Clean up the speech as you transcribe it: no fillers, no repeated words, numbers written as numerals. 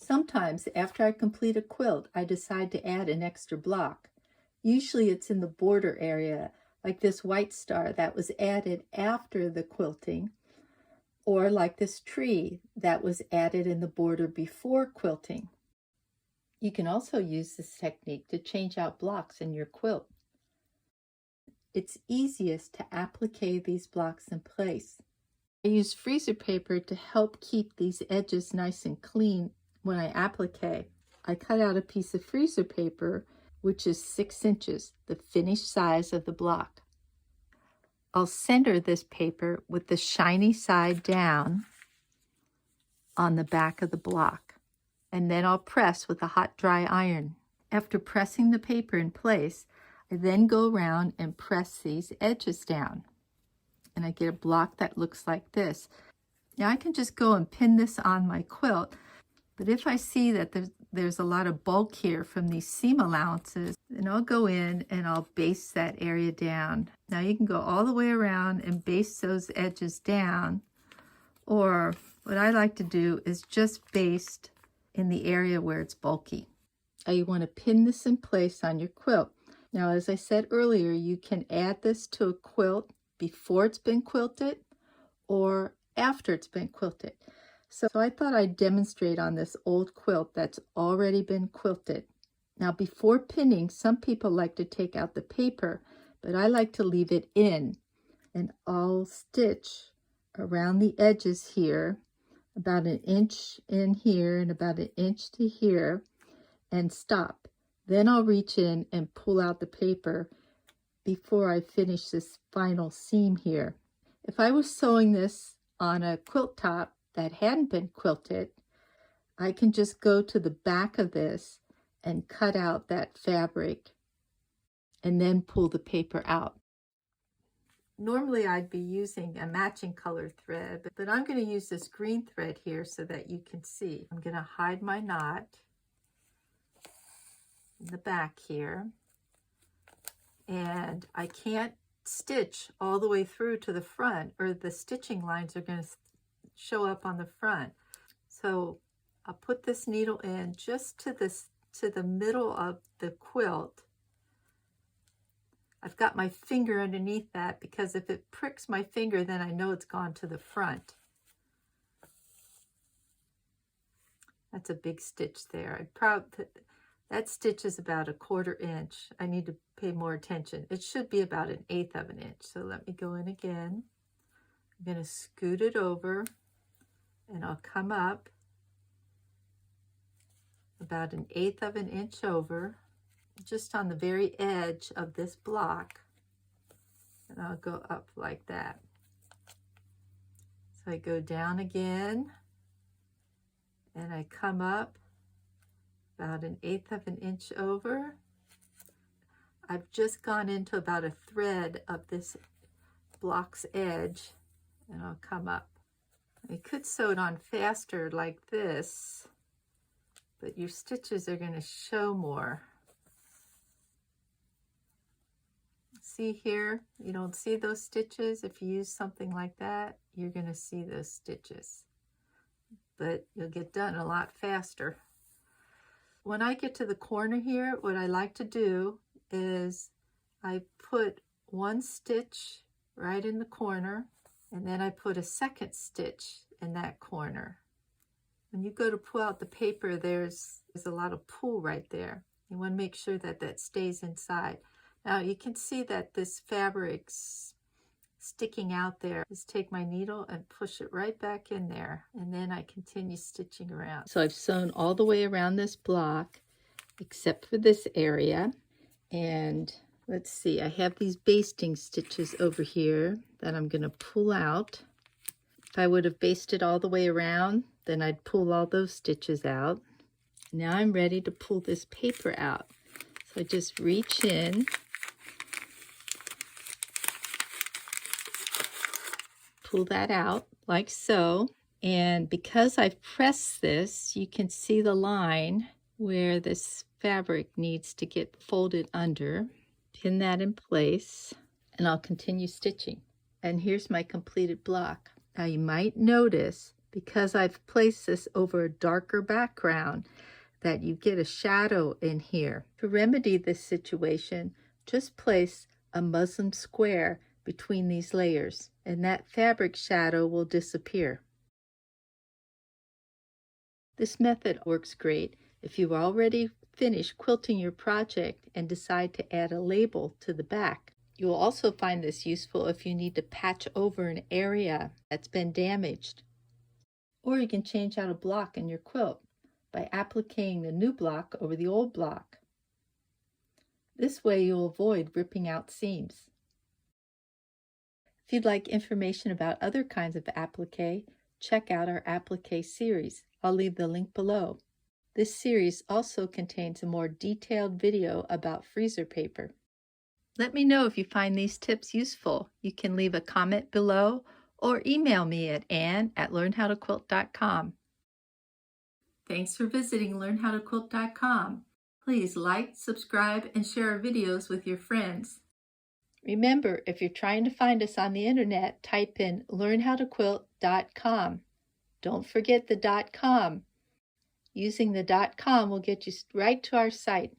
Sometimes after I complete a quilt, I decide to add an extra block. Usually it's in the border area, like this white star that was added after the quilting, or like this tree that was added in the border before quilting. You can also use this technique to change out blocks in your quilt. It's easiest to applique these blocks in place. I use freezer paper to help keep these edges nice and clean when I applique. I cut out a piece of freezer paper, which is 6 inches, the finished size of the block. I'll center this paper with the shiny side down on the back of the block, and then I'll press with a hot dry iron. After pressing the paper in place, I then go around and press these edges down, and I get a block that looks like this. Now I can just go and pin this on my quilt, but if I see that there's a lot of bulk here from these seam allowances, then I'll go in and I'll baste that area down. Now you can go all the way around and baste those edges down, or what I like to do is just baste in the area where it's bulky. Now you want to pin this in place on your quilt. Now, as I said earlier, you can add this to a quilt before it's been quilted or after it's been quilted. So I thought I'd demonstrate on this old quilt that's already been quilted. Now, before pinning, some people like to take out the paper, but I like to leave it in. And I'll stitch around the edges here, about 1 inch in here and about 1 inch to here, and stop. Then I'll reach in and pull out the paper before I finish this final seam here. If I was sewing this on a quilt top that hadn't been quilted, I can just go to the back of this and cut out that fabric and then pull the paper out. Normally I'd be using a matching color thread, but I'm going to use this green thread here so that you can see. I'm going to hide my knot in the back here, and I can't stitch all the way through to the front, or the stitching lines are going to show up on the front. So I'll put this needle in just to the middle of the quilt. I've got my finger underneath that because if it pricks my finger, then I know it's gone to the front. That's a big stitch there. That stitch is about 1/4 inch. I need to pay more attention. It should be about 1/8 of an inch. So let me go in again. I'm going to scoot it over, and I'll come up about 1/8 of an inch over, just on the very edge of this block. And I'll go up like that. So I go down again, and I come up about 1/8 of an inch over. I've just gone into about a thread of this block's edge, and I'll come up. You could sew it on faster like this, but your stitches are going to show more. See here, you don't see those stitches. If you use something like that, you're going to see those stitches, but you'll get done a lot faster. When I get to the corner here, what I like to do is I put 1 stitch right in the corner, and then I put a 2nd stitch in that corner. When you go to pull out the paper, there's a lot of pull right there. You want to make sure that that stays inside. Now you can see that this fabric's sticking out there. Just take my needle and push it right back in there, and then I continue stitching around. So I've sewn all the way around this block except for this area, and let's see, I have these basting stitches over here that I'm going to pull out. If I would have basted all the way around, then I'd pull all those stitches out. Now I'm ready to pull this paper out. So I just reach in, pull that out like so, and because I've pressed this, you can see the line where this fabric needs to get folded under. Pin that in place, and I'll continue stitching. And here's my completed block. Now you might notice because I've placed this over a darker background, that you get a shadow in here. To remedy this situation, just place a muslin square between these layers, and that fabric shadow will disappear. This method works great if you've already finished quilting your project and decide to add a label to the back. You will also find this useful if you need to patch over an area that's been damaged. Or you can change out a block in your quilt by appliquing the new block over the old block. This way you'll avoid ripping out seams. If you'd like information about other kinds of applique, check out our applique series. I'll leave the link below. This series also contains a more detailed video about freezer paper. Let me know if you find these tips useful. You can leave a comment below or email me at ann@learnhowtoquilt.com. Thanks for visiting learnhowtoquilt.com. Please like, subscribe, and share our videos with your friends. Remember, if you're trying to find us on the internet, type in learnhowtoquilt.com. Don't forget the .com. Using the .com will get you right to our site.